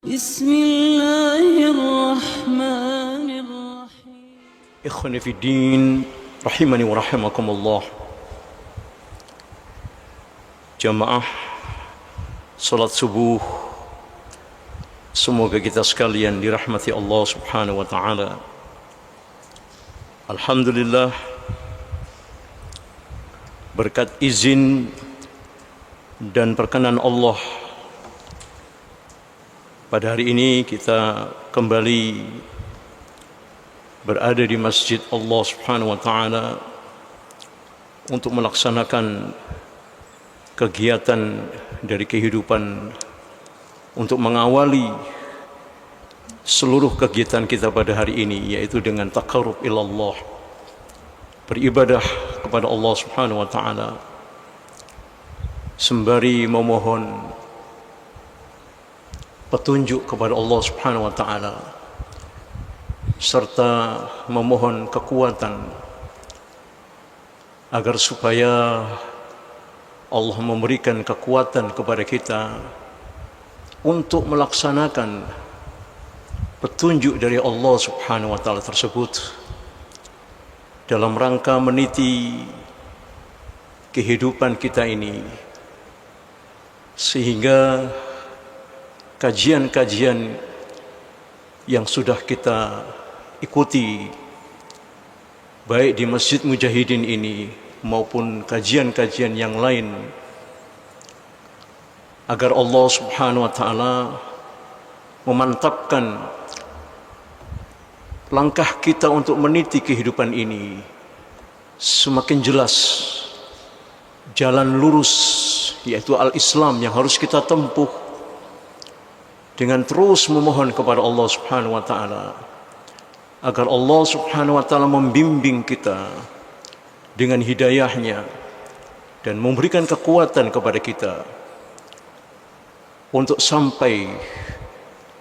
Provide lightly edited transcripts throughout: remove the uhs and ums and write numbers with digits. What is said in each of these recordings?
Bismillahirrahmanirrahim. Ikhwani fi din, rahimani wa rahimakumullah. Jamaah salat subuh, semoga kita sekalian dirahmati Allah Subhanahu wa taala. Alhamdulillah, berkat izin dan perkenan Allah, pada hari ini kita kembali berada di Masjid Allah Subhanahu wa taala untuk melaksanakan kegiatan dari kehidupan, untuk mengawali seluruh kegiatan kita pada hari ini, yaitu dengan taqarrub ilallah, beribadah kepada Allah Subhanahu wa taala sembari memohon petunjuk kepada Allah Subhanahu wa taala serta memohon kekuatan agar supaya Allah memberikan kekuatan kepada kita untuk melaksanakan petunjuk dari Allah Subhanahu wa taala tersebut dalam rangka meniti kehidupan kita ini, sehingga kajian-kajian yang sudah kita ikuti baik di Masjid Mujahidin ini maupun kajian-kajian yang lain, agar Allah Subhanahu wa taala memantapkan langkah kita untuk meniti kehidupan ini semakin jelas jalan lurus, yaitu al-Islam yang harus kita tempuh dengan terus memohon kepada Allah Subhanahu wa taala agar Allah Subhanahu wa taala membimbing kita dengan hidayahnya dan memberikan kekuatan kepada kita untuk sampai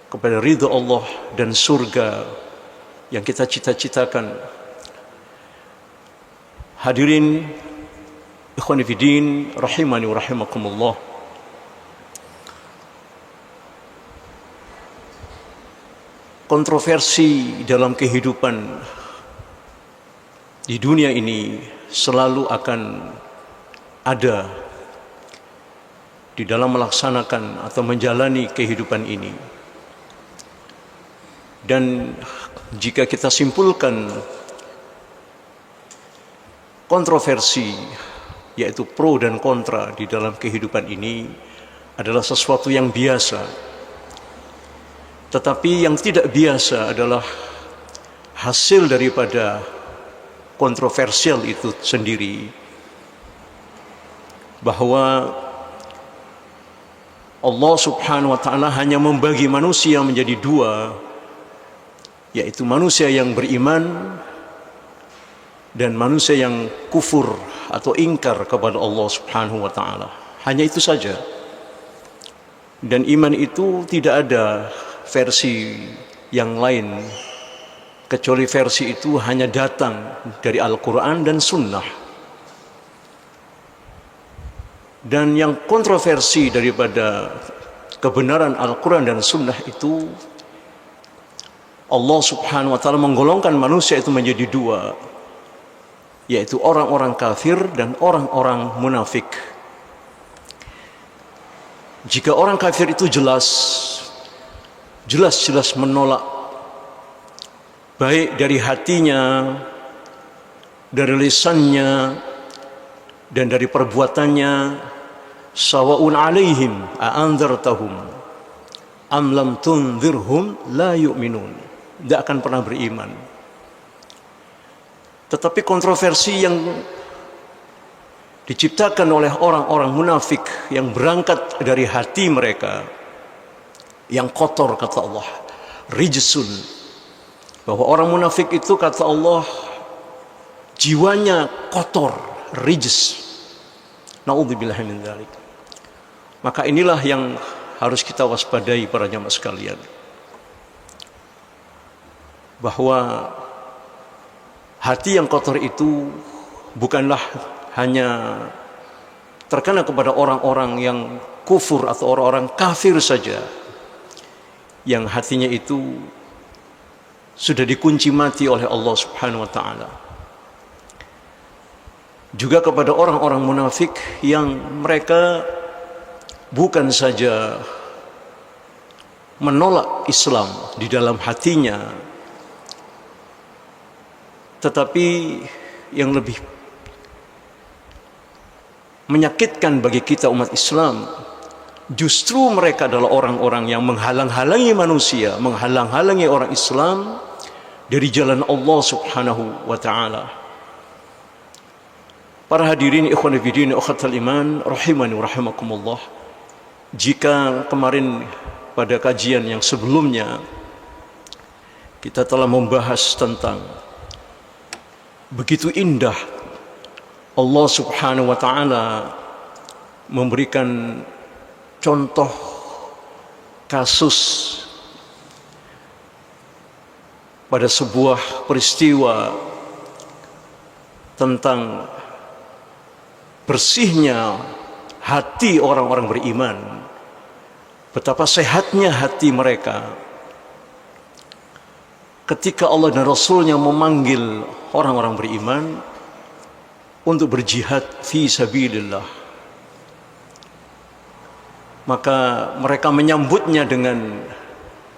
kepada ridha Allah dan surga yang kita cita-citakan. Hadirin ikhwani fi din, rahimani wa rahimakumullah. Kontroversi dalam kehidupan di dunia ini selalu akan ada di dalam melaksanakan atau menjalani kehidupan ini. Dan jika kita simpulkan kontroversi, yaitu pro dan kontra di dalam kehidupan ini, adalah sesuatu yang biasa. Tetapi yang tidak biasa adalah hasil daripada kontroversial itu sendiri, bahwa Allah Subhanahu wa taala hanya membagi manusia menjadi dua, yaitu manusia yang beriman dan manusia yang kufur atau ingkar kepada Allah Subhanahu wa taala. Hanya itu saja. Dan iman itu tidak ada versi yang lain, kecuali versi itu hanya datang dari Al-Quran dan Sunnah. Dan yang kontroversi daripada kebenaran Al-Quran dan Sunnah itu, Allah Subhanahu wa taala menggolongkan manusia itu menjadi dua, yaitu orang-orang kafir dan orang-orang munafik. Jika orang kafir itu jelas menolak, baik dari hatinya, dari lisannya, dan dari perbuatannya, sawa'un alaihim a'anzartahum am lam tunzirhum la yu'minun, tidak akan pernah beriman. Tetapi kontroversi yang diciptakan oleh orang-orang munafik yang berangkat dari hati mereka yang kotor, kata Allah, rijsun, bahwa orang munafik itu, kata Allah, jiwanya kotor, rijs. Na'udzubillahi min dzalik. Maka inilah yang harus kita waspadai para jamaah sekalian, bahwa hati yang kotor itu bukanlah hanya terkena kepada orang-orang yang kufur atau orang-orang kafir saja, yang hatinya itu sudah dikunci mati oleh Allah Subhanahu wa taala. Juga kepada orang-orang munafik yang mereka bukan saja menolak Islam di dalam hatinya, tetapi yang lebih menyakitkan bagi kita umat Islam, justru mereka adalah orang-orang yang menghalang-halangi manusia, menghalang-halangi orang Islam dari jalan Allah Subhanahu wa taala. Para hadirin ikhwan fillah ukhatul iman rahimani wa rahimakumullah. Jika kemarin pada kajian yang sebelumnya kita telah membahas tentang begitu indah Allah Subhanahu wa taala memberikan contoh kasus pada sebuah peristiwa tentang bersihnya hati orang-orang beriman, betapa sehatnya hati mereka ketika Allah dan Rasulnya memanggil orang-orang beriman untuk berjihad fi sabilillah. Maka mereka menyambutnya dengan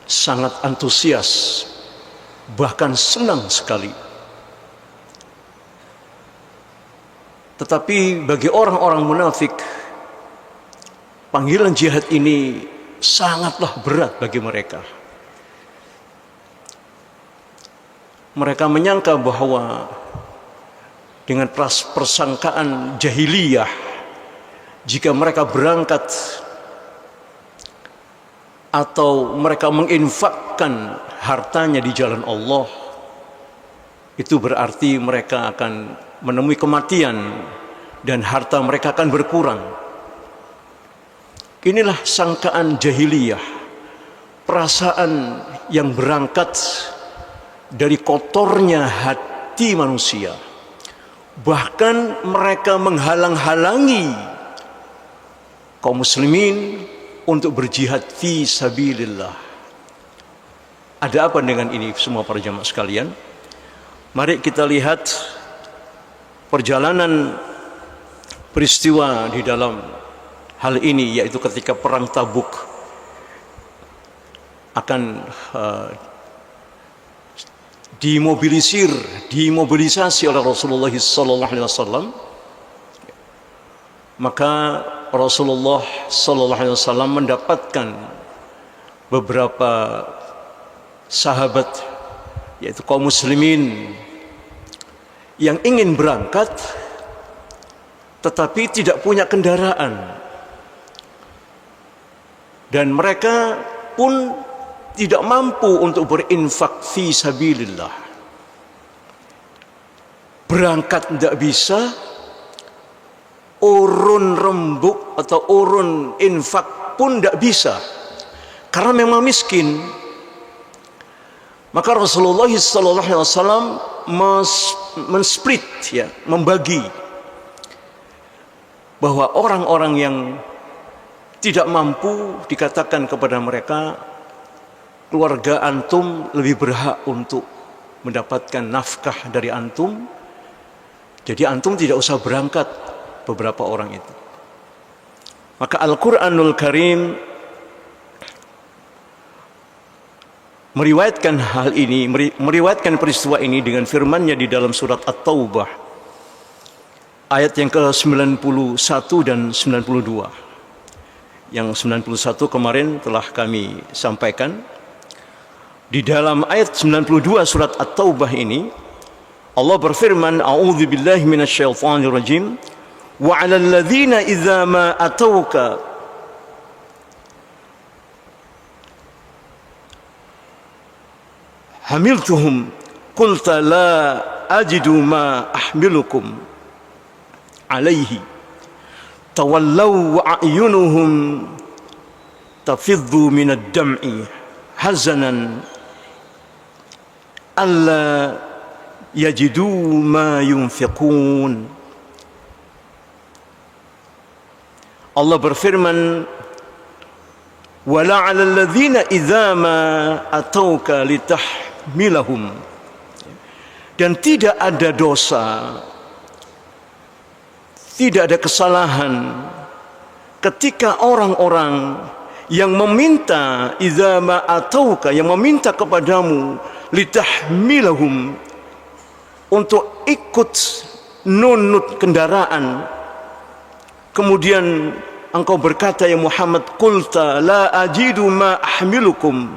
sangat antusias, bahkan senang sekali. Tetapi bagi orang-orang munafik, panggilan jihad ini sangatlah berat bagi mereka. Mereka menyangka bahwa dengan persangkaan jahiliyah, jika mereka berangkat atau mereka menginfakkan hartanya di jalan Allah, itu berarti mereka akan menemui kematian dan harta mereka akan berkurang. Inilah sangkaan jahiliyah, perasaan yang berangkat dari kotornya hati manusia. Bahkan mereka menghalang-halangi kaum muslimin untuk berjihad fi sabilillah. Ada apa dengan ini semua para jamaah sekalian? Mari kita lihat perjalanan peristiwa di dalam hal ini, yaitu ketika perang Tabuk akan dimobilisasi oleh Rasulullah sallallahu alaihi wasallam. Maka Rasulullah sallallahu alaihi wasallam mendapatkan beberapa sahabat, yaitu kaum muslimin yang ingin berangkat tetapi tidak punya kendaraan, dan mereka pun tidak mampu untuk berinfak fi sabilillah. Berangkat tidak bisa, urun rembuk atau urun infak pun tidak bisa, karena memang miskin. Maka Rasulullah SAW men-split, ya, membagi, bahwa orang-orang yang tidak mampu dikatakan kepada mereka, keluarga antum lebih berhak untuk mendapatkan nafkah dari antum, jadi antum tidak usah berangkat, beberapa orang itu. Maka Al-Quranul Karim meriwayatkan hal ini, meriwayatkan peristiwa ini dengan firman-Nya di dalam surat At-Taubah ayat yang ke-91 dan 92. Yang 91 kemarin telah kami sampaikan. Di dalam ayat 92 surat At-Taubah ini Allah berfirman, a'udzubillahi minasyaitonirrajim, wa 'alal ladzina idza ma atauka hamiltuhum qulta la ajidu ma ahmilukum alaihi tawallaw wa a'yunuhum tafiddu minad dam'i hazanan alla yajidu ma yunfiqun. Allah berfirman, wala 'alal ladzina idza ma atauka litahmilahum, dan tidak ada dosa, tidak ada kesalahan ketika orang-orang yang meminta idza ma atauka, yang meminta kepadamu litahmilahum, untuk ikut nunut kendaraan, kemudian engkau berkata ya Muhammad, qulta la ajidu ma ahmilukum.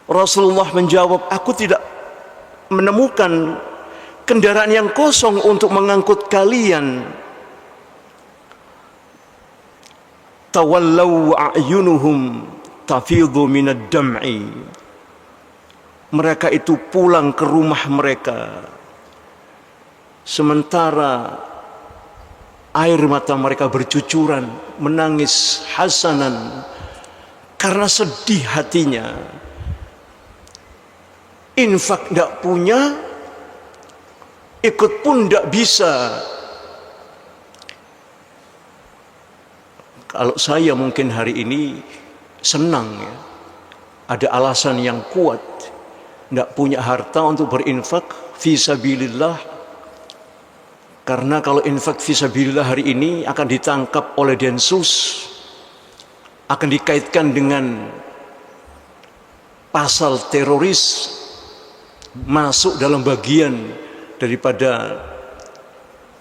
Rasulullah menjawab, aku tidak menemukan kendaraan yang kosong untuk mengangkut kalian. Tawallau a'yunuhum tafidhu minad dam'i. Mereka itu pulang ke rumah mereka, sementara air mata mereka bercucuran, menangis hasanan karena sedih hatinya. Infak tidak punya, ikut pun tidak bisa. Kalau saya mungkin hari ini senang ya, ada alasan yang kuat, tidak punya harta untuk berinfak fi sabilillah. Karena kalau infak fi sabilillah hari ini akan ditangkap oleh Densus, akan dikaitkan dengan pasal teroris, masuk dalam bagian daripada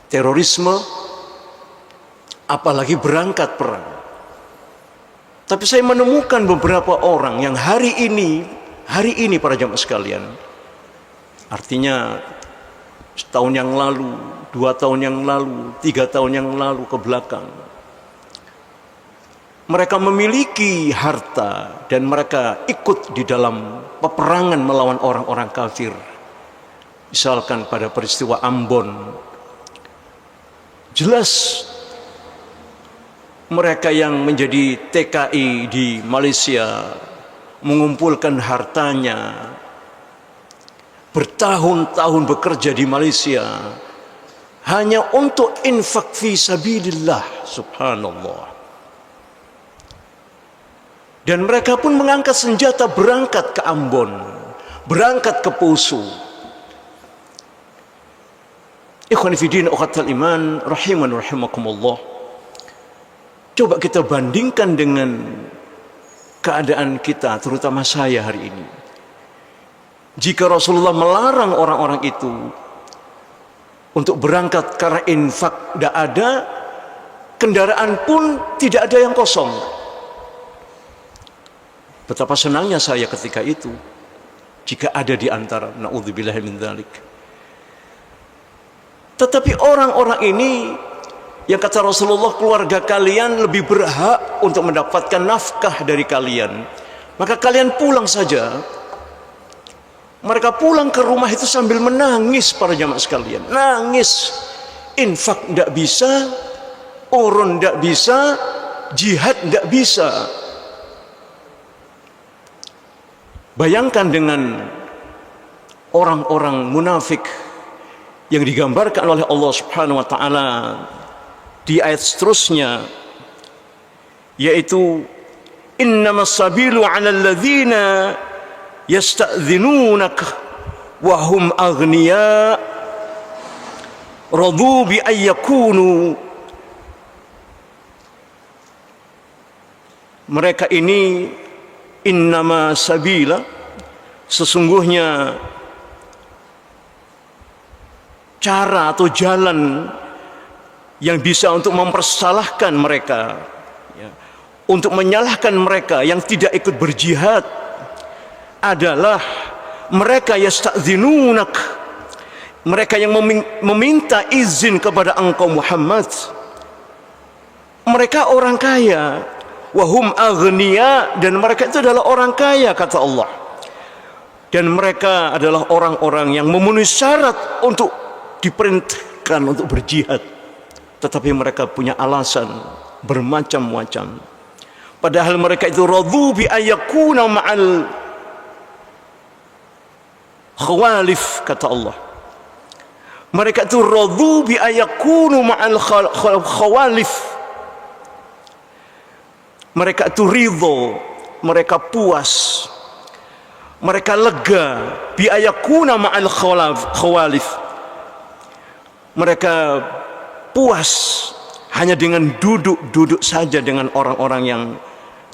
terorisme, apalagi berangkat perang. Tapi saya menemukan beberapa orang yang hari ini para jamaah sekalian, artinya setahun yang lalu, 2 tahun yang lalu, 3 tahun yang lalu ke belakang, mereka memiliki harta dan mereka ikut di dalam peperangan melawan orang-orang kafir. Misalkan pada peristiwa Ambon, jelas mereka yang menjadi TKI di Malaysia mengumpulkan hartanya, bertahun-tahun bekerja di Malaysia hanya untuk infak fi sabilillah, subhanallah. Dan mereka pun mengangkat senjata berangkat ke Ambon, berangkat ke Poso. Ikhwan fillah ukhatul iman rahiman rahimakumullah. Coba kita bandingkan dengan keadaan kita, terutama saya hari ini. Jika Rasulullah melarang orang-orang itu untuk berangkat karena infak tidak ada, kendaraan pun tidak ada yang kosong. Betapa senangnya saya ketika itu, jika ada di antara, na'udzubillahi min dzalik. Tetapi orang-orang ini, yang kata Rasulullah, keluarga kalian lebih berhak untuk mendapatkan nafkah dari kalian, maka kalian pulang saja. Mereka pulang ke rumah itu sambil menangis para jamaah sekalian, nangis. Infak tidak bisa, urun tidak bisa, jihad tidak bisa. Bayangkan dengan orang-orang munafik yang digambarkan oleh Allah Subhanahu wa taala di ayat seterusnya, yaitu innamas sabilu 'alal ladzina yasta'dzinunaka wa hum aghniya radu bi ayyakunu. Mereka ini innama sabila, sesungguhnya cara atau jalan yang bisa untuk mempersalahkan mereka, ya, untuk menyalahkan mereka yang tidak ikut berjihad adalah mereka yasta'dzinunak, mereka yang meminta izin kepada engkau Muhammad. Mereka orang kaya, wahum aghniya, dan mereka itu adalah orang kaya kata Allah. Dan mereka adalah orang-orang yang memenuhi syarat untuk diperintahkan untuk berjihad, tetapi mereka punya alasan bermacam-macam. Padahal mereka itu radhu bi ayyakuna ma'al khawalif kata Allah. Mereka itu radhu bi ayyakunu ma'al khawalif. mereka itu ridho, mereka puas, mereka lega, biayakuna ma'al khawalif, mereka puas hanya dengan duduk saja dengan orang-orang yang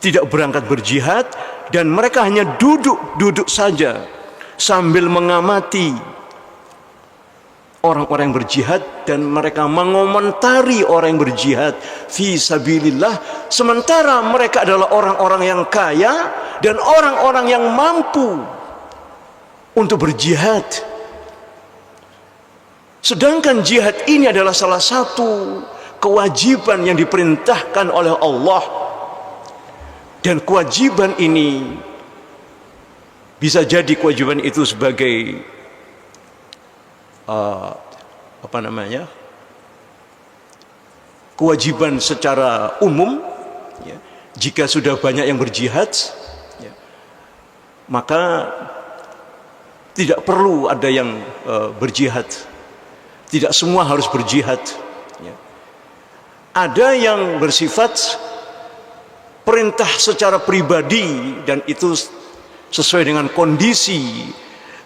tidak berangkat berjihad, dan mereka hanya duduk saja sambil mengamati orang-orang yang berjihad, dan mereka mengomentari orang yang berjihad fi sabilillah, sementara mereka adalah orang-orang yang kaya dan orang-orang yang mampu untuk berjihad. Sedangkan jihad ini adalah salah satu kewajiban yang diperintahkan oleh Allah, dan kewajiban ini bisa jadi kewajiban itu sebagai kewajiban secara umum, ya. Jika sudah banyak yang berjihad, ya, maka tidak perlu ada yang berjihad. Tidak semua harus berjihad, ya. Ada yang bersifat perintah secara pribadi, dan itu sesuai dengan kondisi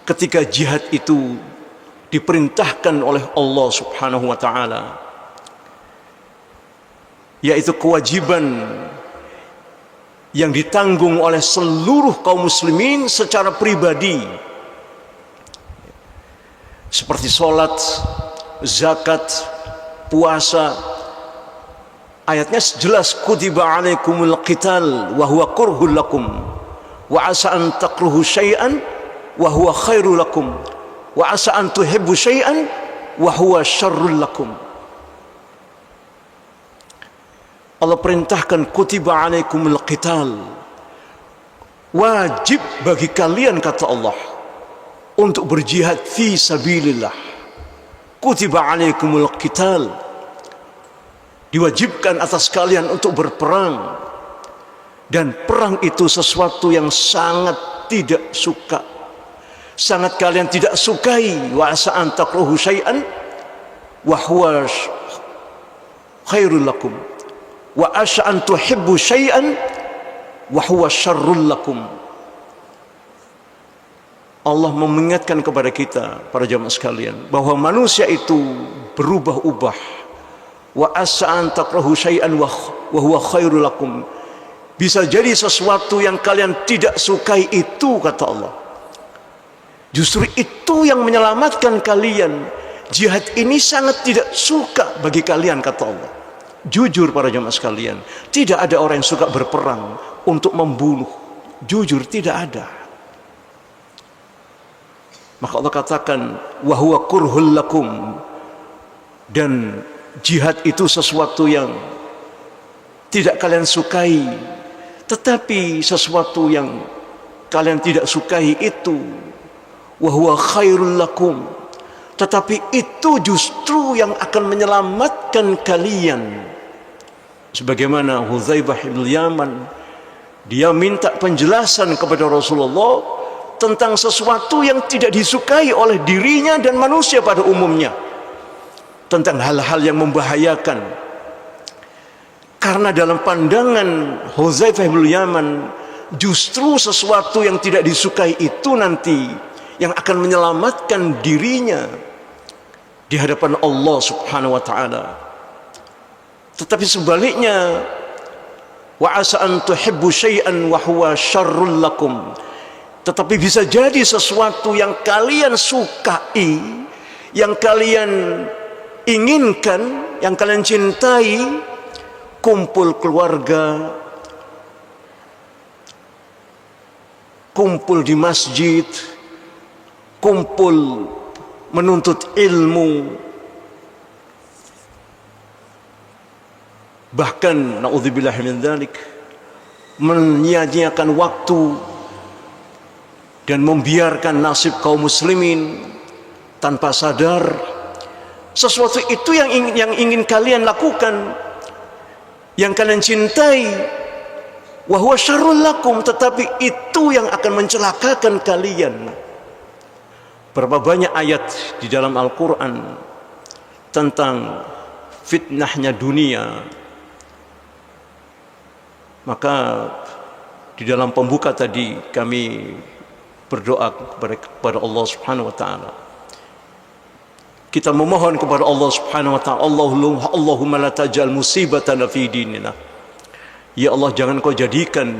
ketika jihad itu diperintahkan oleh Allah Subhanahu wa ta'ala, yaitu kewajiban yang ditanggung oleh seluruh kaum muslimin secara pribadi, seperti sholat, zakat, puasa. Ayatnya jelas, kutiba alaikumul qital wa huwa kurhul lakum wa asa an takruhu syai'an wa huwa khairul lakum wa asa an tuhibbu syai'an wa huwa syarrul lakum. Allah perintahkan kutiba alaikumul qital, wajib bagi kalian, kata Allah, untuk berjihad fi sabilillah. Kutiba alaikumul qital, diwajibkan atas kalian untuk berperang, dan perang itu sesuatu yang sangat tidak suka, sangat kalian tidak sukai. Wa asa an takruhu syai'an wa huwa khairul lakum wa asa an tuhibbu syai'an wa huwa syarrul lakum. Allah mengingatkan kepada kita, para jamaah sekalian, bahwa manusia itu berubah-ubah. Wa asa an takrahu syai'an wa huwa khairul lakum. Bisa jadi sesuatu yang kalian tidak sukai itu, kata Allah, justru itu yang menyelamatkan kalian. Jihad ini sangat tidak suka bagi kalian, kata Allah. Jujur para jamaah sekalian, tidak ada orang yang suka berperang untuk membunuh. Jujur, tidak ada. Maka Allah katakan wa huwa kurhul lakum, dan jihad itu sesuatu yang tidak kalian sukai. Tetapi sesuatu yang kalian tidak sukai itu wa huwa khairul lakum, tetapi itu justru yang akan menyelamatkan kalian. Sebagaimana Hudzaifah bin Yaman, dia minta penjelasan kepada Rasulullah tentang sesuatu yang tidak disukai oleh dirinya dan manusia pada umumnya, tentang hal-hal yang membahayakan. Karena dalam pandangan Hudzaifah bin Yaman, justru sesuatu yang tidak disukai itu nanti yang akan menyelamatkan dirinya di hadapan Allah Subhanahu wa ta'ala. Tetapi sebaliknya, wa asa an tuhibbu syai'an wa huwa syarrul lakum, tetapi bisa jadi sesuatu yang kalian sukai, yang kalian inginkan, yang kalian cintai, kumpul keluarga, kumpul di masjid, kumpul menuntut ilmu, bahkan naudzubillah min dzalik, menyia-nyiakan waktu dan membiarkan nasib kaum muslimin tanpa sadar. Sesuatu itu yang ingin kalian lakukan, yang kalian cintai, wa huwa syarrul lakum, tetapi itu yang akan mencelakakan kalian. Berapa banyak ayat di dalam Al-Quran tentang fitnahnya dunia. Maka di dalam pembuka tadi kami berdoa kepada Allah Subhanahu wa taala. Kita memohon kepada Allah Subhanahu wa taala, Allahumma la taj'al musibatana fi dinina. Ya Allah, jangan kau jadikan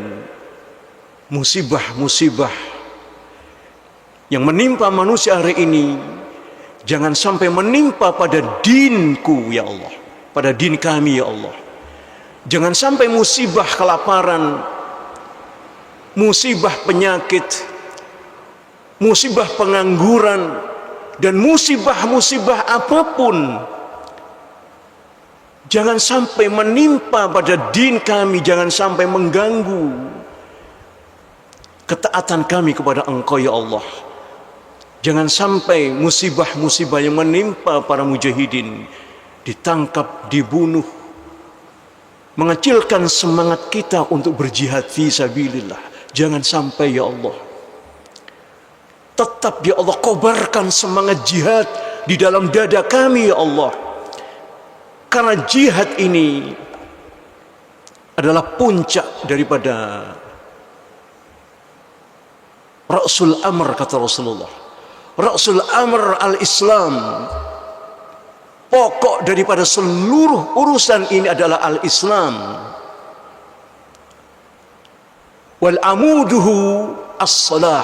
musibah-musibah yang menimpa manusia hari ini jangan sampai menimpa pada dinku ya Allah, pada din kami ya Allah. Jangan sampai musibah kelaparan, musibah penyakit, musibah pengangguran, dan musibah-musibah apapun jangan sampai menimpa pada din kami, jangan sampai mengganggu ketaatan kami kepada Engkau ya Allah. Jangan sampai musibah-musibah yang menimpa para mujahidin ditangkap, dibunuh, mengecilkan semangat kita untuk berjihad fi sabilillah. Jangan sampai ya Allah. Tetap ya Allah, kobarkan semangat jihad di dalam dada kami ya Allah. Karena jihad ini adalah puncak daripada Ra'sul Amr, kata Rasulullah. Ra'sul Amr al-Islam. Pokok daripada seluruh urusan ini adalah al-Islam. Wal amuduhu as-salah.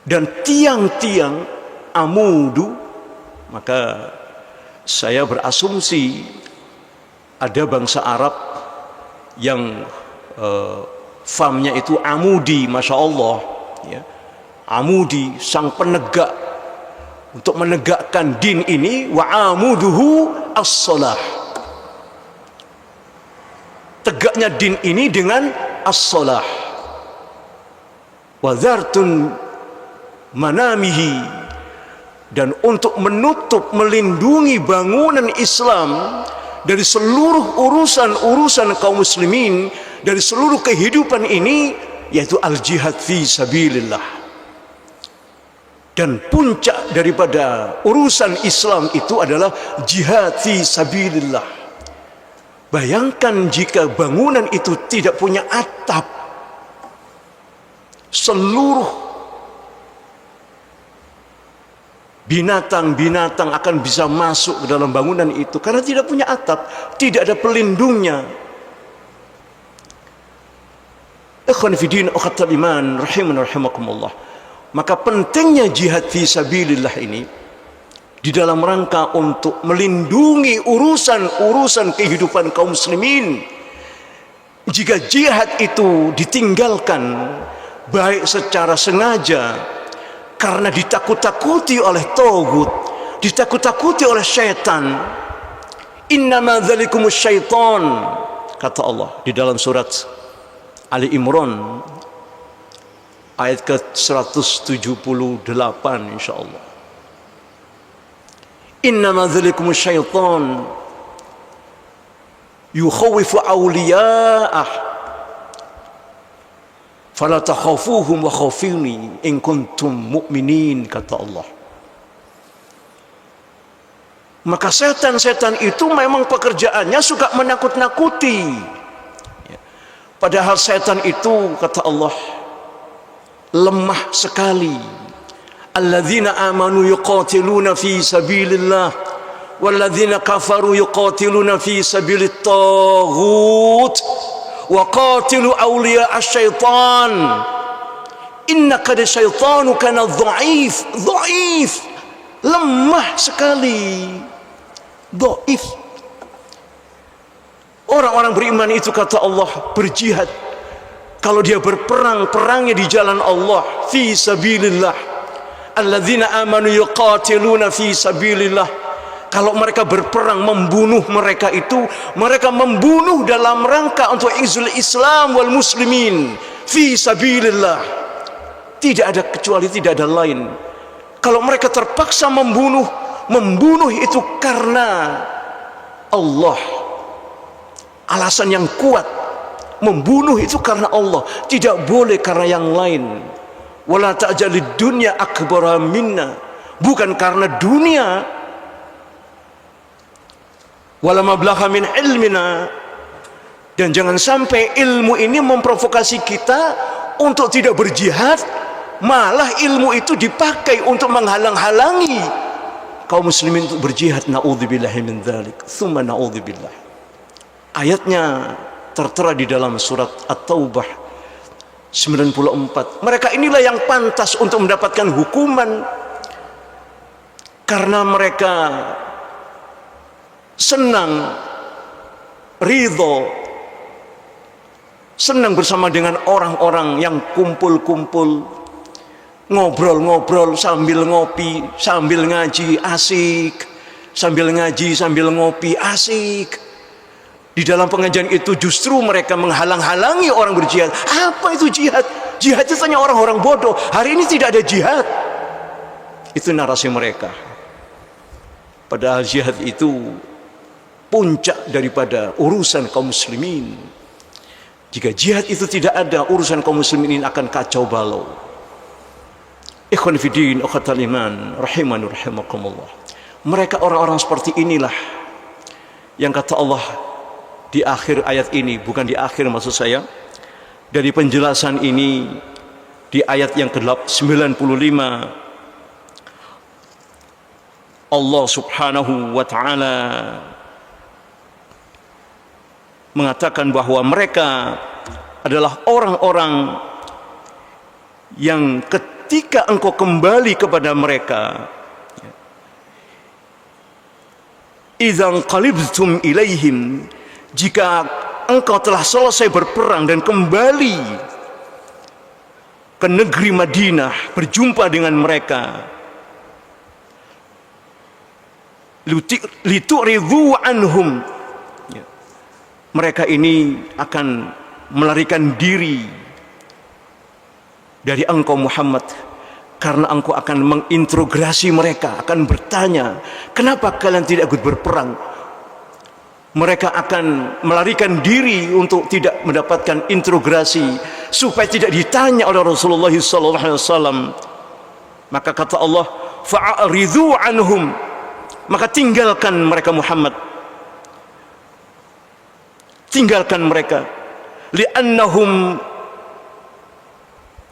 Dan tiang-tiang amudu, maka saya berasumsi ada bangsa Arab yang famnya itu amudi, masya Allah ya. Amudi, sang penegak untuk menegakkan din ini. Wa amuduhu as-salah. Tegaknya din ini dengan as-salah. Wa dhartun manamihi, dan untuk menutup, melindungi bangunan Islam dari seluruh urusan-urusan kaum muslimin, dari seluruh kehidupan ini, yaitu al-jihad fi sabilillah. Dan puncak daripada urusan Islam itu adalah jihad fi sabilillah. Bayangkan jika bangunan itu tidak punya atap, seluruh binatang-binatang akan bisa masuk ke dalam bangunan itu karena tidak punya atap, tidak ada pelindungnya. Ikhwan fi din, ukhatul iman, rahimana rahimakumullah. Maka pentingnya jihad fi sabilillah ini di dalam rangka untuk melindungi urusan-urusan kehidupan kaum muslimin. Jika jihad itu ditinggalkan baik secara sengaja karena ditakut-takuti oleh tagut, ditakut-takuti oleh syaitan, innama dzalikumus syaitan, kata Allah di dalam surat Ali Imran ayat ke-178 insyaallah. Innama dzalikumus syaitan yukhawifu awliya'ah fala takhafuhum wa khafuni in kuntum mu'minin, kata Allah. Maka setan-setan itu memang pekerjaannya suka menakut-nakuti. Padahal setan itu, kata Allah, lemah sekali. Alladzina amanu yuqatiluna fi sabilillah walladzina kafaru yuqatiluna fi sabilit taghut wa qatilu awliya asyaitan inna qad syaitanu kana dhaif, lemah sekali, dhaif. Orang-orang beriman itu, kata Allah, berjihad. Kalau dia berperang, perangnya di jalan Allah, fi sabilillah. Alladzina amanu yuqatiluna fi sabilillah. Kalau mereka berperang, membunuh mereka itu, mereka membunuh dalam rangka untuk izul Islam wal muslimin fi sabilillah. Tidak ada kecuali, tidak ada lain. Kalau mereka terpaksa membunuh itu karena Allah. Alasan yang kuat. Membunuh itu karena Allah, tidak boleh karena yang lain. Wala ta'jalid dunya akbara minna. Bukan karena dunia wala mablagha min ilmina, dan jangan sampai ilmu ini memprovokasi kita untuk tidak berjihad, malah ilmu itu dipakai untuk menghalang-halangi kaum muslimin untuk berjihad. Na'udzubillahi min dzalik, tsumma na'udzubillah. Ayatnya tertera di dalam surat At-Taubah 94. Mereka inilah yang pantas untuk mendapatkan hukuman karena mereka senang, ridho, senang bersama dengan orang-orang yang kumpul-kumpul, ngobrol-ngobrol sambil ngopi, sambil ngaji, asik. Sambil ngaji, sambil ngopi, asik. Di dalam pengajian itu justru mereka menghalang-halangi orang berjihad. Apa itu jihad? Jihad itu hanya orang-orang bodoh. Hari ini tidak ada jihad. Itu narasi mereka. Padahal jihad itu puncak daripada urusan kaum muslimin. Jika jihad itu tidak ada, urusan kaum muslimin ini akan kacau balau. Ikhwan fiddin, ukhatal iman, rahimani rahimakumullah. Mereka orang-orang seperti inilah yang kata Allah di akhir ayat ini, bukan di akhir maksud saya, dari penjelasan ini di ayat yang ke-95, Allah subhanahu wa ta'ala mengatakan bahwa mereka adalah orang-orang yang ketika engkau kembali kepada mereka, idzan qalibtum ilaihim, jika engkau telah selesai berperang dan kembali ke negeri Madinah, berjumpa dengan mereka, litu'ridhu anhum, mereka ini akan melarikan diri dari engkau Muhammad, karena engkau akan menginterogasi mereka, akan bertanya, kenapa kalian tidak ikut berperang? Mereka akan melarikan diri untuk tidak mendapatkan interogasi, supaya tidak ditanya oleh Rasulullah SAW. Maka kata Allah, fa'aridhu anhum, maka tinggalkan mereka Muhammad, tinggalkan mereka, li'annahum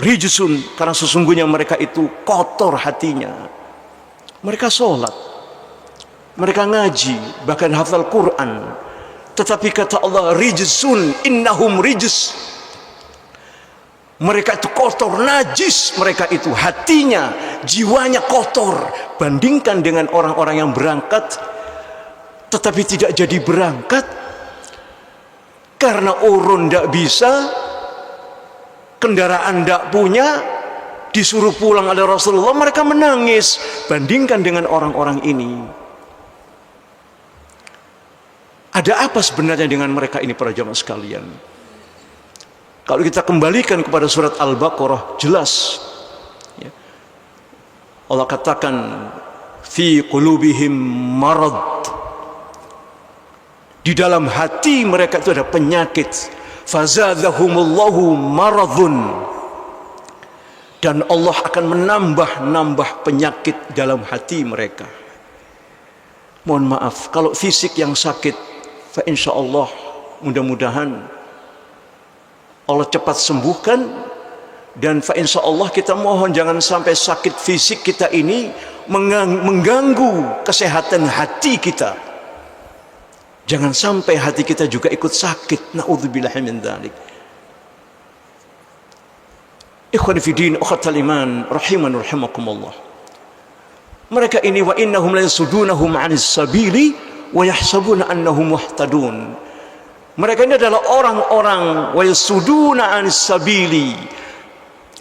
rijsun, karena sesungguhnya mereka itu kotor hatinya. Mereka sholat, mereka ngaji, bahkan hafal Quran, tetapi kata Allah, rijsun, innahum rijs, mereka itu kotor, najis, mereka itu hatinya, jiwanya kotor. Bandingkan dengan orang-orang yang berangkat tetapi tidak jadi berangkat karena urun tidak bisa, kendaraan tidak punya, disuruh pulang oleh Rasulullah, mereka menangis. Bandingkan dengan orang-orang ini. Ada apa sebenarnya dengan mereka ini, para jamaah sekalian? Kalau kita kembalikan kepada surat Al-Baqarah, jelas ya, Allah katakan fi qulubihim marad, di dalam hati mereka itu ada penyakit. Fazadahumullahu maradun, dan Allah akan menambah penyakit dalam hati mereka. Mohon maaf kalau fisik yang sakit, fa insyaallah mudah-mudahan Allah cepat sembuhkan, dan fa insyaallah kita mohon jangan sampai sakit fisik kita ini mengganggu kesehatan hati kita. Jangan sampai hati kita juga ikut sakit. Na'udzubillahi min dzalik. Ikhwan fi din, ukhatal iman, rahiman rahimakumullah. Mereka ini wa innahum la yasudunahum 'anis sabili wa yahsabuna annahum muhtadun. Mereka ini adalah orang-orang wa yasuduna 'anis sabili.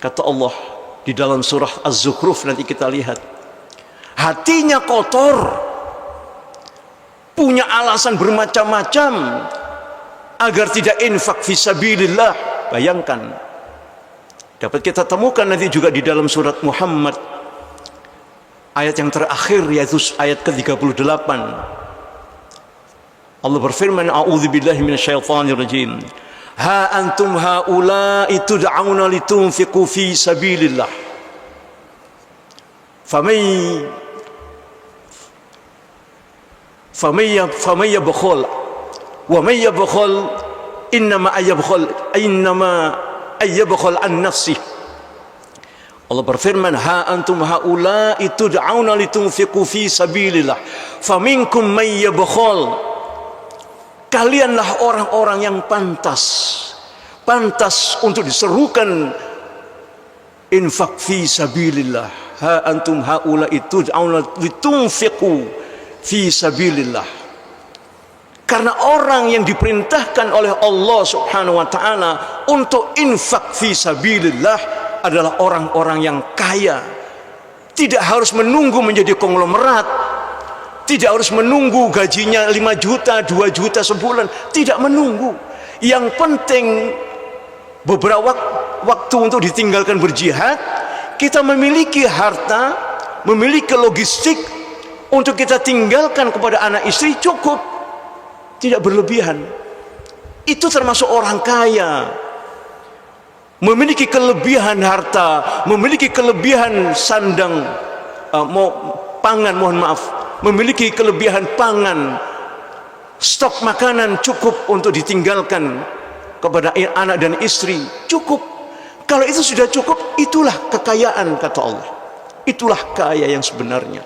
Kata Allah di dalam surah Az-Zukhruf, nanti kita lihat. Hatinya kotor, punya alasan bermacam-macam agar tidak infak fisabilillah. Bayangkan, dapat kita temukan nanti juga di dalam surat Muhammad ayat yang terakhir, yaitu ayat ke-38. Allah berfirman, a'udzubillahi minasyaitonir rajim, ha antum haula'i tud'auna litunfiqu fi sabilillah faman yabkhul wa man yabkhul innama ayyabkhul an nafsi. Allah berfirman, ha antum haula'i tud'auna litunfiqu fi sabilillah faminkum man yabkhul. Kalianlah orang-orang yang pantas untuk diserukan infak fi sabilillah. Ha antum haula'i tud'auna litunfiqu fi sabilillah. Karena orang yang diperintahkan oleh Allah Subhanahu wa taala untuk infak fi sabilillah adalah orang-orang yang kaya. Tidak harus menunggu menjadi konglomerat, tidak harus menunggu gajinya 5 juta, 2 juta sebulan, tidak menunggu. Yang penting beberapa waktu untuk ditinggalkan berjihad, kita memiliki harta, memiliki logistik untuk kita tinggalkan kepada anak istri, cukup, tidak berlebihan. Itu termasuk orang kaya, memiliki kelebihan harta, memiliki kelebihan sandang, pangan, memiliki kelebihan pangan, stok makanan cukup untuk ditinggalkan kepada anak dan istri, cukup. Kalau itu sudah cukup, itulah kekayaan, kata Allah. Itulah kaya yang sebenarnya.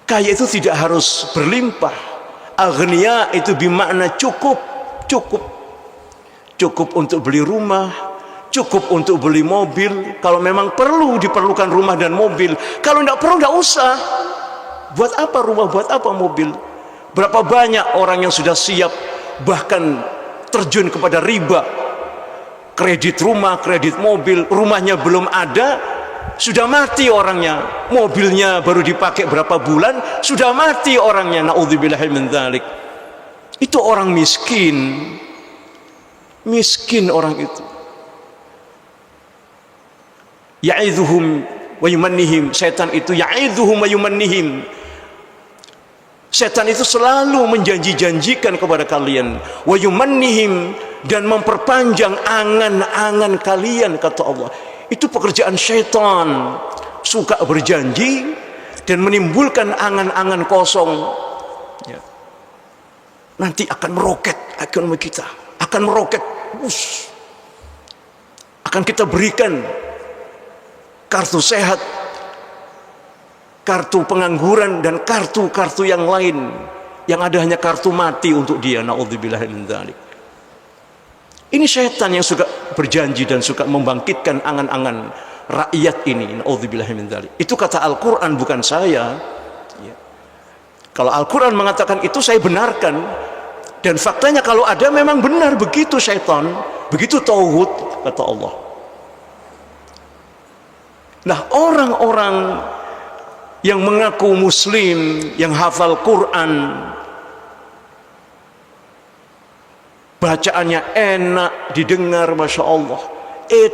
Kaya itu tidak harus berlimpah. Aghnia itu bermakna cukup untuk beli rumah, cukup untuk beli mobil. Kalau memang diperlukan rumah dan mobil. Kalau tidak perlu, tidak usah. Buat apa rumah, buat apa mobil? Berapa banyak orang yang sudah siap bahkan terjun kepada riba, kredit rumah, kredit mobil, rumahnya belum ada, sudah mati orangnya, mobilnya baru dipakai berapa bulan, sudah mati orangnya. Na'udzubillahi min dzalik. Itu orang miskin orang itu. Ya'idzuhum wa yumannihim. Setan itu ya'idzuhum wa yumannihim. Setan itu selalu menjanji-janjikan kepada kalian, wa yumannihim, dan memperpanjang angan-angan kalian, kata Allah. Itu pekerjaan syaitan, suka berjanji dan menimbulkan angan-angan kosong. Ya. Nanti akan meroket ekonomi kita, akan meroket, akan kita berikan kartu sehat, kartu pengangguran, dan kartu-kartu yang lain. Yang ada hanya kartu mati untuk dia. Na'udzubillahi min dzalik. Ini syaitan yang suka berjanji dan suka membangkitkan angan-angan rakyat ini. Na'udzubillahi min dzalik. Itu kata Al-Quran, bukan saya. Ya. Kalau Al-Quran mengatakan itu, saya benarkan. Dan faktanya kalau ada, memang benar begitu syaitan, begitu tauhid, kata Allah. Nah, orang-orang yang mengaku muslim, yang hafal Quran, bacaannya enak didengar, Masya Allah,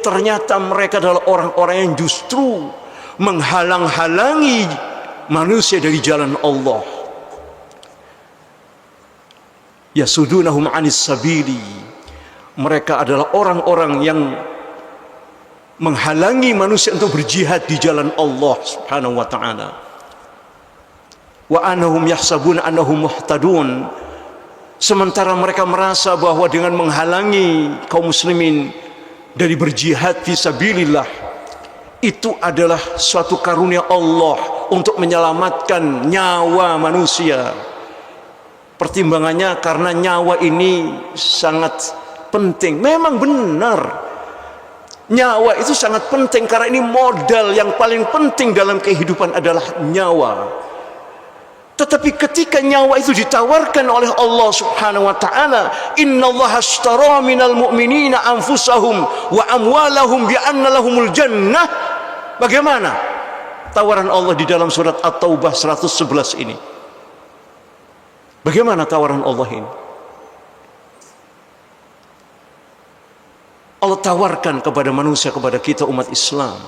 ternyata mereka adalah orang-orang yang justru menghalang-halangi manusia dari jalan Allah. Yasudunahum anis sabili. Mereka adalah orang-orang yang menghalangi manusia untuk berjihad di jalan Allah Subhanahu wa ta'ala. Wa annahum yahsabuna annahum muhtadun. Sementara mereka merasa bahwa dengan menghalangi kaum muslimin dari berjihad fi sabilillah, itu adalah suatu karunia Allah untuk menyelamatkan nyawa manusia. Pertimbangannya karena nyawa ini sangat penting. Memang benar, nyawa itu sangat penting, karena ini modal yang paling penting dalam kehidupan adalah nyawa. Tetapi ketika nyawa itu ditawarkan oleh Allah Subhanahu wa ta'ala, innallaha ashtara minal mu'minina anfusahum wa amwalahum bi anna lahumul jannah. Bagaimana tawaran Allah di dalam surat At-Taubah 111 ini? Bagaimana tawaran Allah ini? Allah tawarkan kepada manusia, kepada kita umat Islam,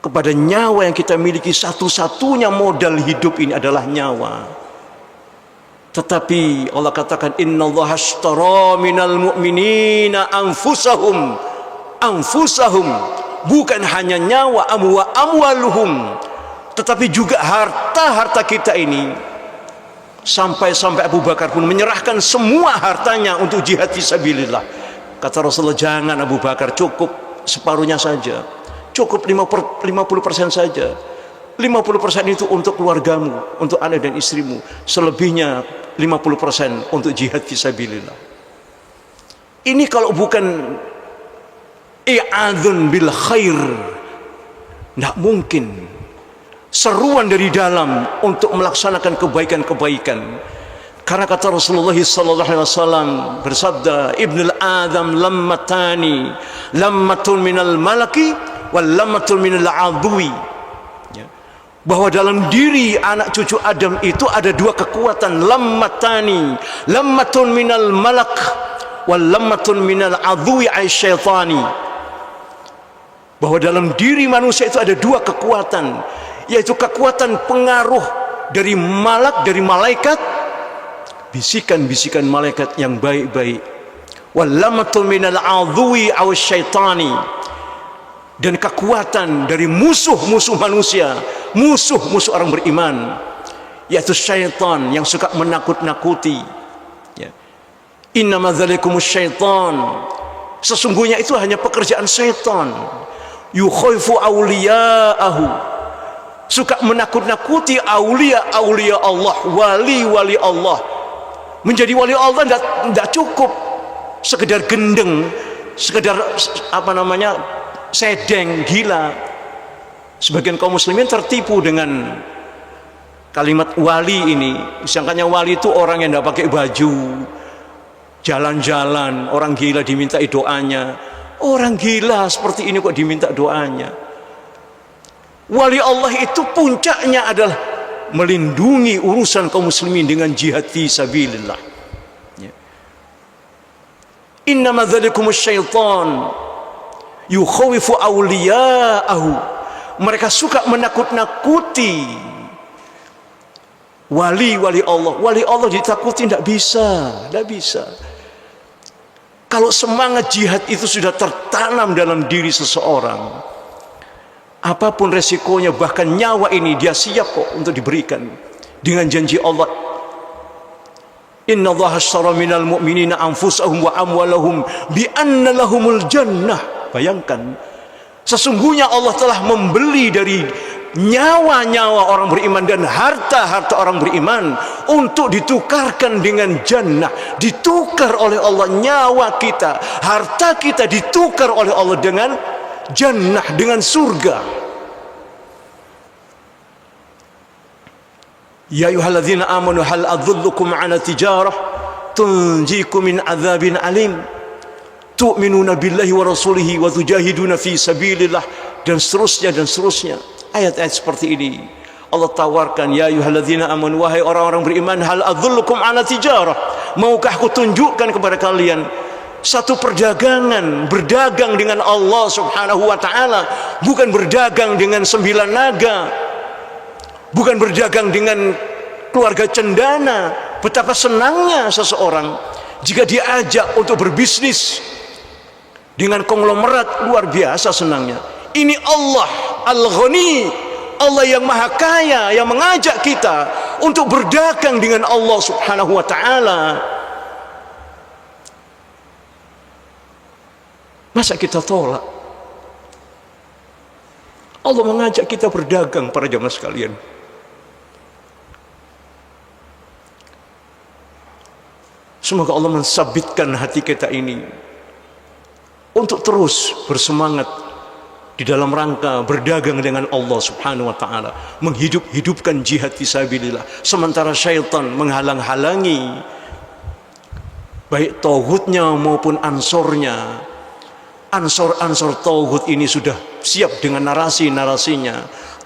kepada nyawa yang kita miliki. Satu-satunya modal hidup ini adalah nyawa. Tetapi Allah katakan, innallaha ashtara minal mu'minina anfusahum, bukan hanya nyawa, amwaluhum, tetapi juga harta-harta kita ini. Sampai-sampai Abu Bakar pun menyerahkan semua hartanya untuk jihad fisabilillah. Kata Rasulullah, jangan Abu Bakar, cukup separuhnya saja, cukup 50% saja. 50% itu untuk keluargamu, untuk anak dan istrimu, selebihnya 50% untuk jihad fisabilillah. Ini kalau bukan i'adzun bil khair, tidak mungkin. Seruan dari dalam untuk melaksanakan kebaikan-kebaikan. Karena kata Rasulullah sallallahu alaihi wasallam bersabda, Ibnul Adam lammatani, lammatun minal malaki wal lammatun minal adwi. Ya. Bahwa dalam diri anak cucu Adam itu ada dua kekuatan, lammatani, lammatun minal malak wal lammatun minal adwi ay syaitani. Bahwa dalam diri manusia itu ada dua kekuatan, yaitu kekuatan pengaruh dari malak, dari malaikat, bisikan-bisikan malaikat yang baik-baik, wallamatun minal adwi aw syaitani, dan kekuatan dari musuh-musuh manusia, musuh-musuh orang beriman, yaitu syaitan yang suka menakut-nakuti. Ya. Innama dzalikumus syaitan, sesungguhnya itu hanya pekerjaan syaitan. Yukhaifu awliya'ahu, suka menakut-nakuti aulia-aulia Allah, wali-wali Allah. Menjadi wali Allah tidak cukup sekedar gendeng, sekedar sedeng, gila. Sebagian kaum muslimin tertipu dengan kalimat wali ini. Disangkanya wali itu orang yang tidak pakai baju, jalan-jalan, orang gila dimintai doanya. Orang gila seperti ini kok diminta doanya. Wali Allah itu puncaknya adalah melindungi urusan kaum muslimin dengan jihad fi sabilillah. Ya. Innama dzalikumus syaitan yukhawifu awliya'ahu. Mereka suka menakut-nakuti wali-wali Allah. Wali Allah ditakuti, tidak bisa, tidak bisa. Kalau semangat jihad itu sudah tertanam dalam diri seseorang, apapun resikonya, bahkan nyawa ini dia siap kok untuk diberikan dengan janji Allah. Innallaha ashtara minal mu'minina anfusahum wa amwalahum bi anna lahumul jannah. Bayangkan, sesungguhnya Allah telah membeli dari nyawa-nyawa orang beriman dan harta-harta orang beriman untuk ditukarkan dengan jannah. Ditukar oleh Allah nyawa kita, harta kita ditukar oleh Allah dengan jannah, dengan surga. Ya ayyuhalladzina amanu hal adullukum ala tijarah tunjikum min adzabin alim tu'minuna billahi wa rasulihi wa tujahiduna fi sabilillah, dan seterusnya dan seterusnya. Ayat-ayat seperti ini Allah tawarkan, ya ayyuhalladzina amanu, wahai orang-orang beriman, hal adullukum ala tijarah, maukah aku tunjukkan kepada kalian satu perdagangan, berdagang dengan Allah subhanahu wa ta'ala, bukan berdagang dengan 9 naga, bukan berdagang dengan keluarga cendana. Betapa senangnya seseorang jika diajak untuk berbisnis dengan konglomerat, luar biasa senangnya. Ini Allah Al-Ghani, Allah yang maha kaya, yang mengajak kita untuk berdagang dengan Allah subhanahu wa ta'ala. Masa kita tolak? Allah mengajak kita berdagang, para jamaah sekalian. Semoga Allah mensabitkan hati kita ini untuk terus bersemangat di dalam rangka berdagang dengan Allah subhanahu wa ta'ala, menghidup-hidupkan jihad fisabilillah, sementara syaitan menghalang-halangi baik tauhidnya maupun ansornya. Ansor-ansor tauhid ini sudah siap dengan narasi-narasinya,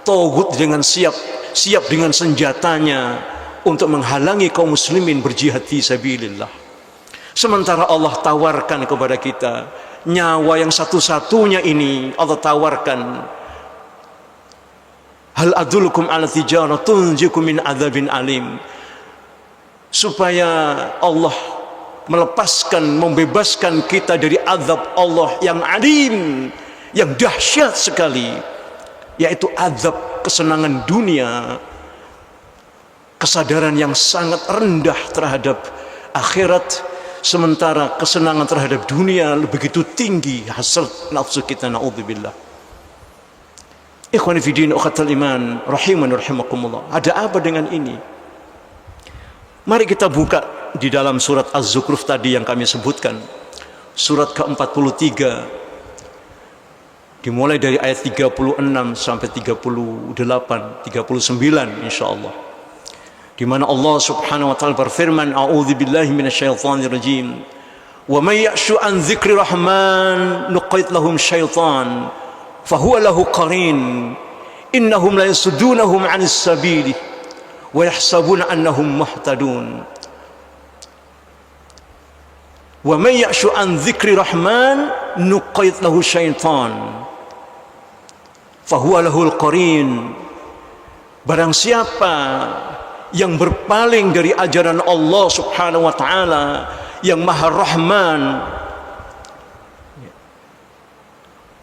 tauhid dengan siap dengan senjatanya untuk menghalangi kaum muslimin berjihad fisabilillah. Sementara Allah tawarkan kepada kita nyawa yang satu-satunya ini. Allah tawarkan, hal adullukum ala tijarah tunjikum min adzabin alim, supaya Allah melepaskan, membebaskan kita dari azab Allah yang alim, yang dahsyat sekali, yaitu azab kesenangan dunia, kesadaran yang sangat rendah terhadap akhirat, sementara kesenangan terhadap dunia begitu tinggi hasrat nafsu kita. Naudzubillah. Ikhwani fi din, ukhatal iman, rahiman rahimakumullah. Ada apa dengan ini? Mari kita buka di dalam surat Az-Zukhruf tadi yang kami sebutkan, surat ke-43, dimulai dari ayat 36 sampai 38, 39 insyaallah, di mana Allah Subhanahu wa taala berfirman, a'udzubillahi minasyaitonir rajim, wa may ya'shu an dzikri rahman nuqayyid lahum syaitan fahuwa lahu qarin innahum la yasuddunahum 'anis sabili wa yahsabuna annahum muhtadun. Wa may ya'shu an dzikri rahman nuqayyid lahu syaitan fahuwa lahul qarin. Barang siapa yang berpaling dari ajaran Allah Subhanahu wa taala yang Maha Rahman,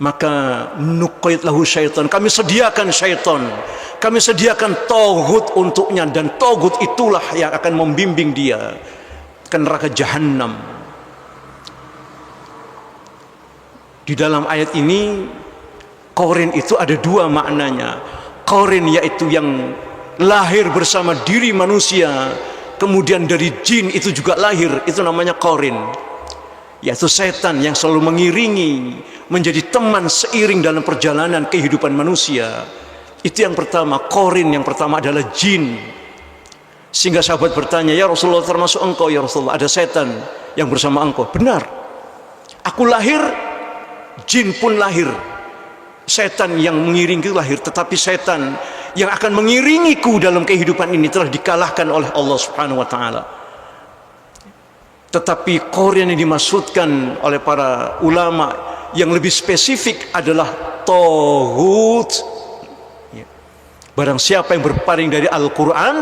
maka nuqayyid lahu syaitan, kami sediakan syaitan, kami sediakan taghut untuknya, dan taghut itulah yang akan membimbing dia ke neraka jahanam. Di dalam ayat ini qarin itu ada dua maknanya. Qarin yaitu yang lahir bersama diri manusia, kemudian dari jin itu juga lahir, itu namanya qarin, yaitu setan yang selalu mengiringi, menjadi teman seiring dalam perjalanan kehidupan manusia. Itu yang pertama, qarin yang pertama adalah jin. Sehingga sahabat bertanya, ya Rasulullah, termasuk engkau ya Rasulullah, ada setan yang bersama engkau? Benar, aku lahir, jin pun lahir, setan yang mengiringi lahir, tetapi setan yang akan mengiringiku dalam kehidupan ini telah dikalahkan oleh Allah Subhanahu wa taala. Tetapi qarin yang dimaksudkan oleh para ulama yang lebih spesifik adalah taghut. Barang siapa yang berpaling dari Al-Quran,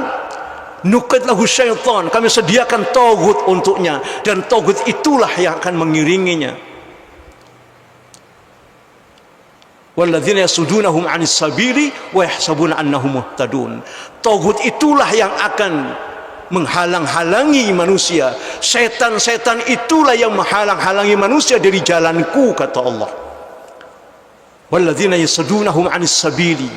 nuqayyid lahu syaitan, kami sediakan taghut untuknya, dan taghut itulah yang akan mengiringinya. Walladzina yasuddunahum 'anis sabili wa yahsabuna annahum muhtadun. Taghut itulah yang akan menghalang-halangi manusia. Setan-setan itulah yang menghalang-halangi manusia dari jalanku, kata Allah. Walladzina yasuddunahum 'anis sabili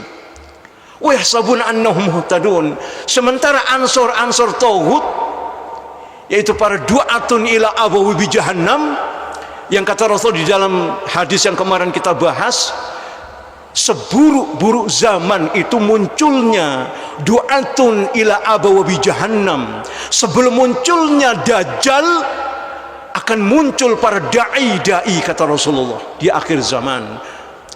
wa yahsabuna annahum muhtadun. Sementara ansor-ansor taghut, yaitu para du'atun ila abawi jahannam, yang kata Rasul di dalam hadis yang kemarin kita bahas, seburuk-buruk zaman itu munculnya du'atun ila abawabi jahannam. Sebelum munculnya Dajjal akan muncul para da'i-da'i, kata Rasulullah, di akhir zaman.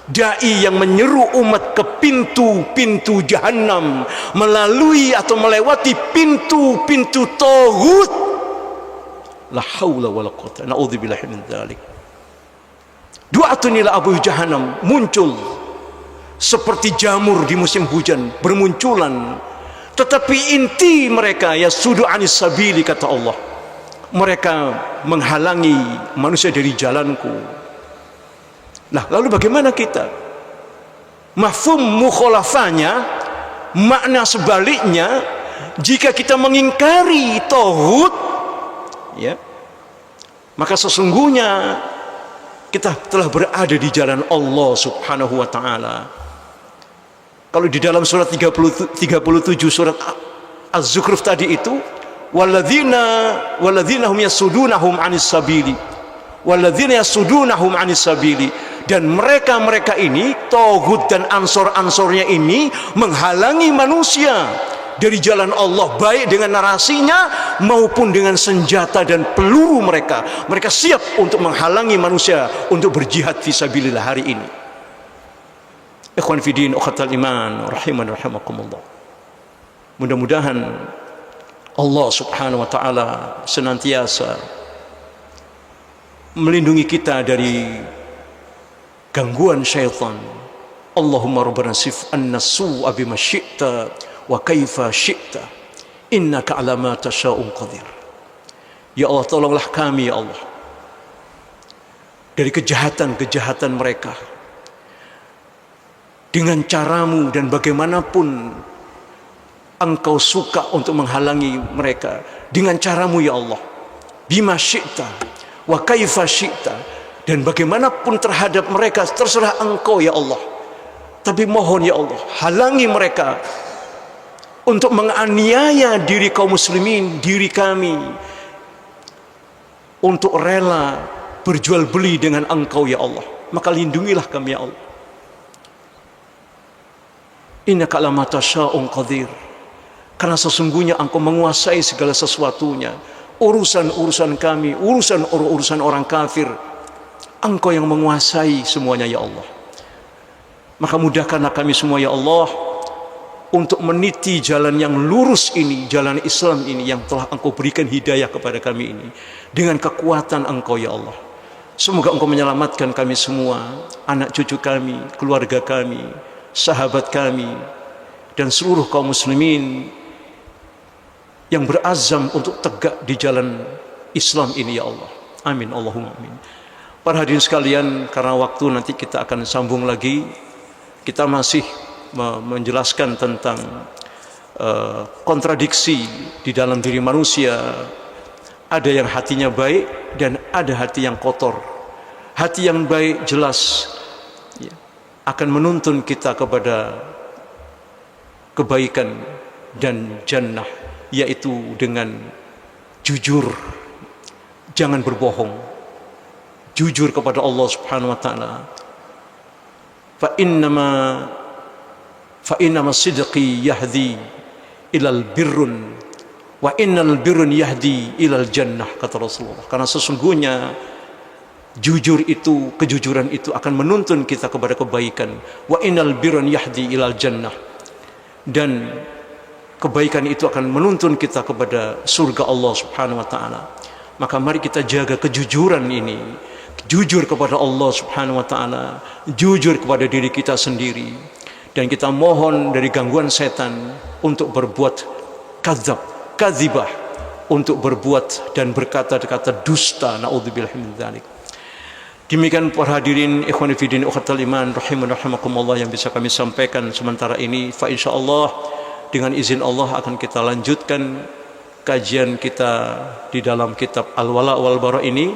Da'i yang menyeru umat ke pintu-pintu jahannam, melalui atau melewati pintu-pintu taghut. La haula wala quwwata, na'udzubillahi min dzalik. Du'atun ila abawabi jahannam muncul seperti jamur di musim hujan, bermunculan. Tetapi inti mereka ya sudu anis sabili, kata Allah, mereka menghalangi manusia dari jalanku. Nah, lalu bagaimana kita? Mafhum mukhalafahnya, makna sebaliknya, jika kita mengingkari taghut, ya, maka sesungguhnya kita telah berada di jalan Allah Subhanahu wa taala. Kalau di dalam surat 37 surat Az-Zukhruf tadi itu, walladzina hum yasuddunahum 'anis sabili, walladzina yasuddunahum 'anis sabili, dan mereka ini, taghut dan ansor-ansornya ini, menghalangi manusia dari jalan Allah, baik dengan narasinya maupun dengan senjata dan peluru mereka. Mereka siap untuk menghalangi manusia untuk berjihad fisabilillah hari ini. Ikhwan fillah, ukhatal iman, rahiman rahimakumullah. Mudah-mudahan Allah Subhanahu wa taala senantiasa melindungi kita dari gangguan syaitan. Allahumma rabbana sif an-su'a bima syi'ta wa kaifa syi'ta innaka 'ala ma tasya'un qadir. Ya Allah, tolonglah kami ya Allah dari kejahatan-kejahatan mereka, dengan caramu dan bagaimanapun engkau suka untuk menghalangi mereka, dengan caramu ya Allah, bima syi'ta wa kaifa syi'ta, dan bagaimanapun terhadap mereka terserah engkau ya Allah. Tapi mohon ya Allah, halangi mereka untuk menganiaya diri kaum muslimin, diri kami, untuk rela berjual beli dengan engkau ya Allah. Maka lindungilah kami ya Allah. Innaka lama tasya'un qadir, karena sesungguhnya engkau menguasai segala sesuatunya. Urusan-urusan kami, urusan orang kafir, engkau yang menguasai semuanya ya Allah. Maka mudahkanlah kami semua ya Allah untuk meniti jalan yang lurus ini, jalan Islam ini yang telah engkau berikan hidayah kepada kami ini, dengan kekuatan engkau ya Allah. Semoga engkau menyelamatkan kami semua, anak cucu kami, keluarga kami, sahabat kami, dan seluruh kaum muslimin yang berazam untuk tegak di jalan Islam ini ya Allah. Amin, Allahumma amin. Para hadirin sekalian, karena waktu nanti kita akan sambung lagi. Kita masih menjelaskan tentang kontradiksi di dalam diri manusia. Ada yang hatinya baik dan ada hati yang kotor. Hati yang baik jelas akan menuntun kita kepada kebaikan dan jannah, yaitu dengan jujur, jangan berbohong, jujur kepada Allah Subhanahu wa taala. Fa innama sidqi yahdi ilal birrun wa innal birrun yahdi ilal jannah, kata Rasulullah. Karena sesungguhnya jujur itu, kejujuran itu akan menuntun kita kepada kebaikan. Wa innal birrun yahdi ilal jannah, dan kebaikan itu akan menuntun kita kepada surga Allah Subhanahu wa taala. Maka mari kita jaga kejujuran ini, jujur kepada Allah Subhanahu wa taala, jujur kepada diri kita sendiri, dan kita mohon dari gangguan setan untuk berbuat kadzibah, untuk berbuat dan berkata-kata dusta. Naudzubillah min dzalik. Demikian para hadirin ikhwan fillah ukhatul iman rahiman rahimakumullah yang bisa kami sampaikan sementara ini. Fa insyaallah dengan izin Allah akan kita lanjutkan kajian kita di dalam kitab Al-Wala wal Bara ini.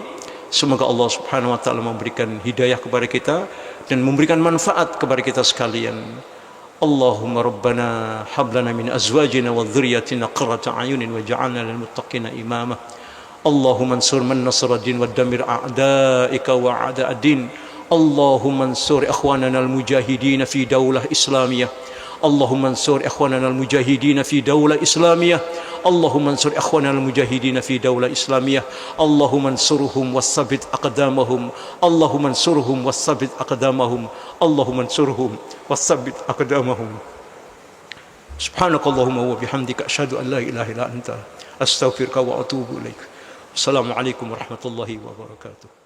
Semoga Allah Subhanahu wa taala memberikan hidayah kepada kita dan memberikan manfaat kepada kita sekalian. Allahumma rabbana hab lana min azwajina wa dhurriyyatina qurrata a'yunin waj'alna lil muttaqina imama. Allahumma ansur man nasara din wa damir a'daika wa a'da'ad-din. Allahumma ansur ikhwanana al-mujahidin fi daulah islamiyah. Allahumma ansur ikhwanana al-mujahidin fi daulah islamiyah. Allahumma ansur ikhwanana al-mujahidin fi daulah islamiyah. Allahumma ansurhum wasabbit aqdamahum. Allahumma ansurhum wasabbit aqdamahum. Allahumma ansurhum wasabbit aqdamahum. Subhanakallahumma wa bihamdika asyhadu an la ilaha illa anta astaghfiruka wa atubu ilaik. Assalamualaikum warahmatullahi wabarakatuh.